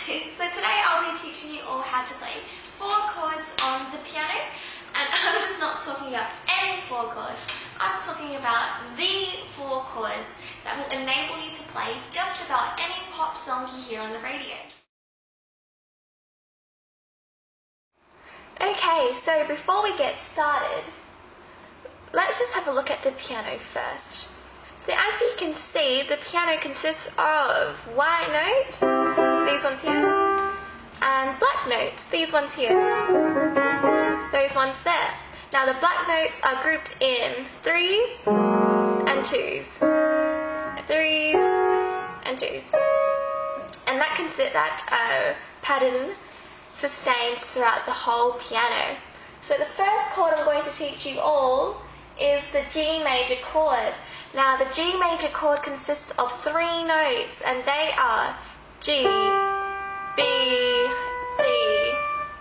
So today I'll be teaching you all how to play 4 chords on the piano, and I'm just not talking about any 4 chords. I'm talking about the 4 chords that will enable you to play just about any pop song you hear on the radio. Okay, so before we get started, let's just have a look at the piano first. So as you can see, the piano consists of white notes, these ones here, and black notes, these ones here, those ones there. Now the black notes are grouped in 3s and 2s, 3s and 2s, and that pattern sustains throughout the whole piano. So the first chord I'm going to teach you all is the G major chord. Now the G major chord consists of 3 notes, and they are G, B, D.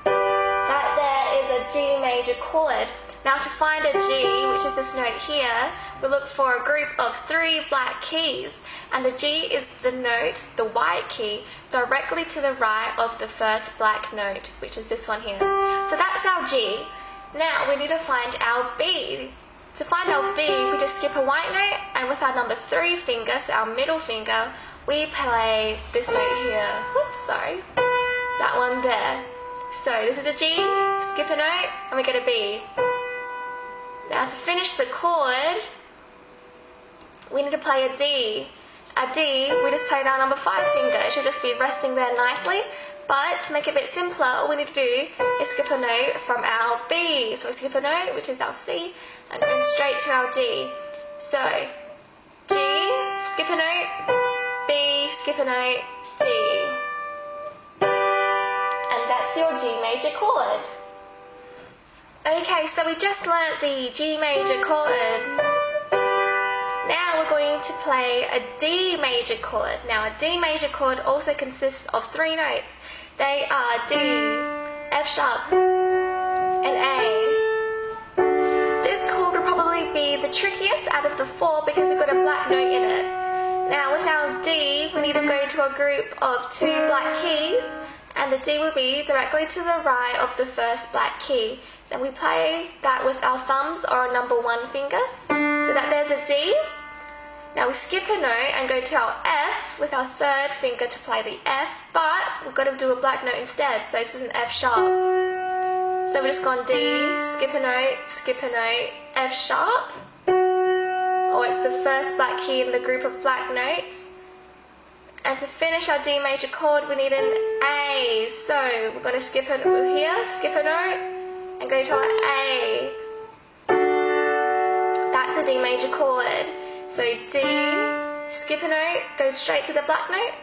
That there is a G major chord. Now to find a G, which is this note here, we look for a group of 3 black keys, and the G is the note, the white key, directly to the right of the first black note, which is this one here. So that's our G. Now we need to find our B. To find our B, we just skip a white note, and with our number 3 finger, so our middle finger, we play this note here. Whoops, sorry. That one there. So this is a G, skip a note, and we get a B. Now to finish the chord, we need to play a D. A D, we just play our number 5 finger. It should just be resting there nicely. But to make it a bit simpler, all we need to do is skip a note from our B. So we skip a note, which is our C, and go straight to our D. So G, skip a note, B, skip a note, D. And that's your G major chord. Okay, so we just learnt the G major chord. Now we're going to play a D major chord. Now a D major chord also consists of 3 notes. They are D, F sharp, and A. This chord will probably be the trickiest out of the 4 because we've got a black note in it. Now with our D, we need to go to a group of 2 black keys, and the D will be directly to the right of the first black key. Then we play that with our thumbs or our number 1 finger, so that there's a D. Now we skip a note and go to our F with our 3rd finger to play the F, but we've got to do a black note instead, so this is an F sharp. So we just go on D, skip a note, F sharp, or it's the first black key in the group of black notes. And to finish our D major chord, we need an A. So we're going to skip a note here, skip a note, and go to our A. That's a D major chord. So D, skip a note, go straight to the black note,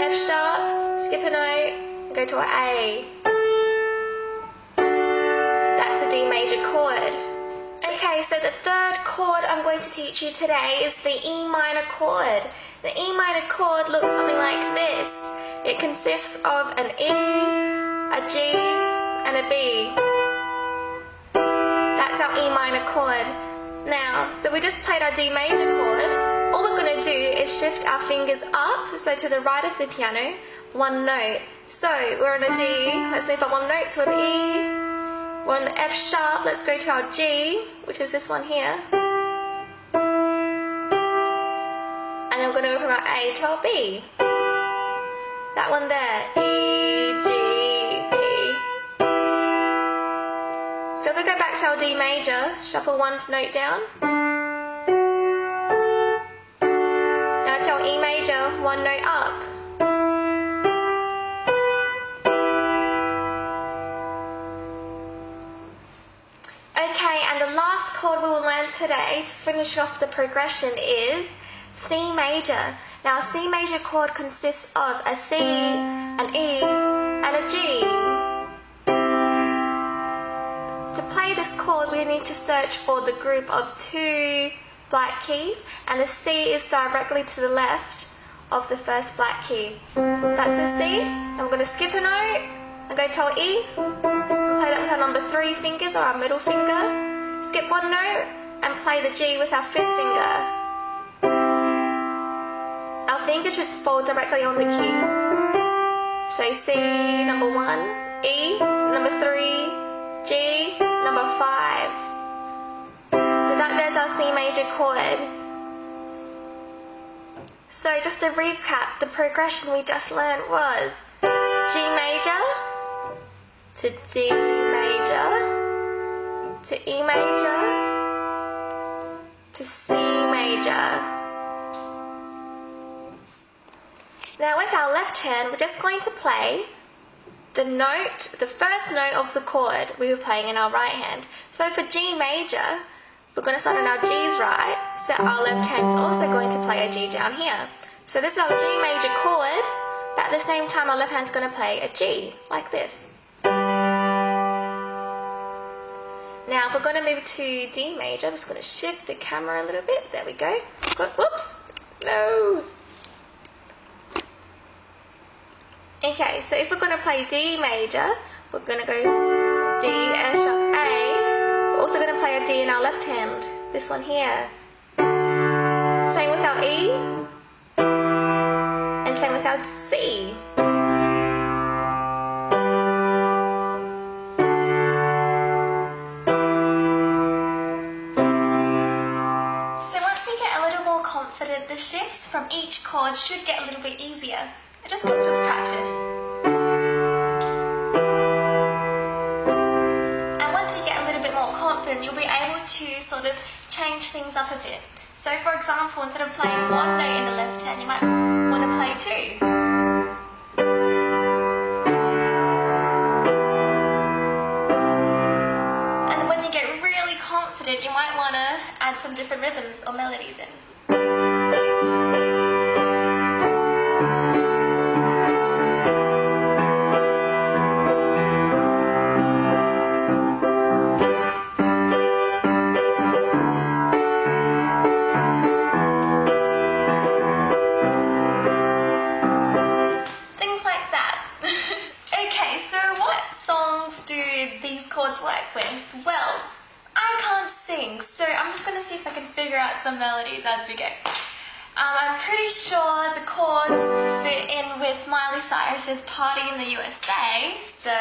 F sharp, skip a note, and go to our A. That's a D major chord. Okay, so the 3rd chord I'm going to teach you today is the E minor chord. The E minor chord looks something like this. It consists of an E, a G, and a B. That's our E minor chord. Now, so we just played our D major chord. All we're going to do is shift our fingers up, so to the right of the piano, 1 note. So we're on a D, let's move up 1 note to an E, we're on F sharp, let's go to our G, which is this one here. And then we're going to go from our A to our B. That one there, E, G, B. So if we go back to our D major, shuffle 1 note down. Now to our E major, 1 note up. Okay, and the last chord we will learn today to finish off the progression is C major. Now a C major chord consists of a C, an E, and a G. To play this chord, we need to search for the group of 2 black keys, and the C is directly to the left of the first black key. That's the C, and we're going to skip a note and go to our E, and play that with our number 3 fingers or our middle finger, skip 1 note, and play the G with our 5th finger. Our fingers should fall directly on the keys. So C, number 1, E, number 3, G, number 5. So there's our C major chord. So just to recap, the progression we just learned was G major to D major to E major to C major. Now with our left hand, we're just going to play the first note of the chord we were playing in our right hand. So for G major, we're going to start on our G's right, so our left hand's also going to play a G down here. So this is our G major chord, but at the same time our left hand's going to play a G, like this. Now if we're going to move to D major, I'm just going to shift the camera a little bit, there we go. Whoops, no. Okay, so if we're going to play D major, we're going to go D, F sharp, A. We're also going to play a D in our left hand, this one here. Same with our E, and same with our C. So once we get a little more confident, the shifts from each chord should get a little bit easier. It just comes with practice. And once you get a little bit more confident, you'll be able to sort of change things up a bit. So for example, instead of playing one note in the left hand, you might want to play two. And when you get really confident, you might want to add some different rhythms or melodies in. These chords work with? Well, I can't sing, so I'm just going to see if I can figure out some melodies as we go. I'm pretty sure the chords fit in with Miley Cyrus's Party in the USA, so...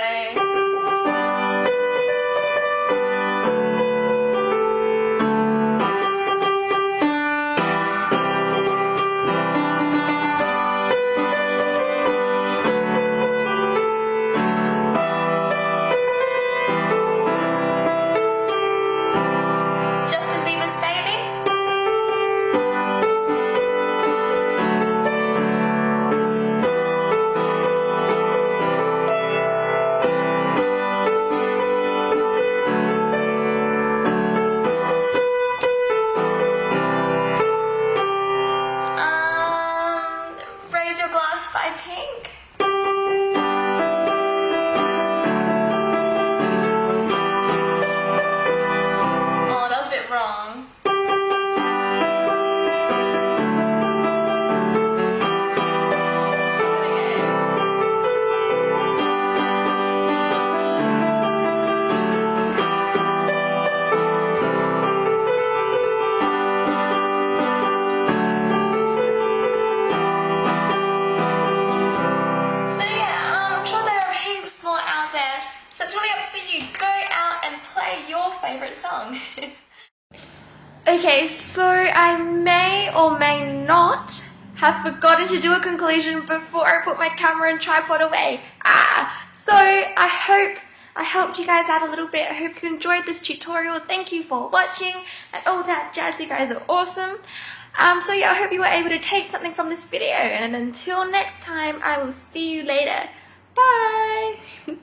Favorite song. Okay, so I may or may not have forgotten to do a conclusion before I put my camera and tripod away. So I hope I helped you guys out a little bit. I hope you enjoyed this tutorial. Thank you for watching and all that jazz. You guys are awesome. So yeah, I hope you were able to take something from this video, and until next time, I will see you later. Bye.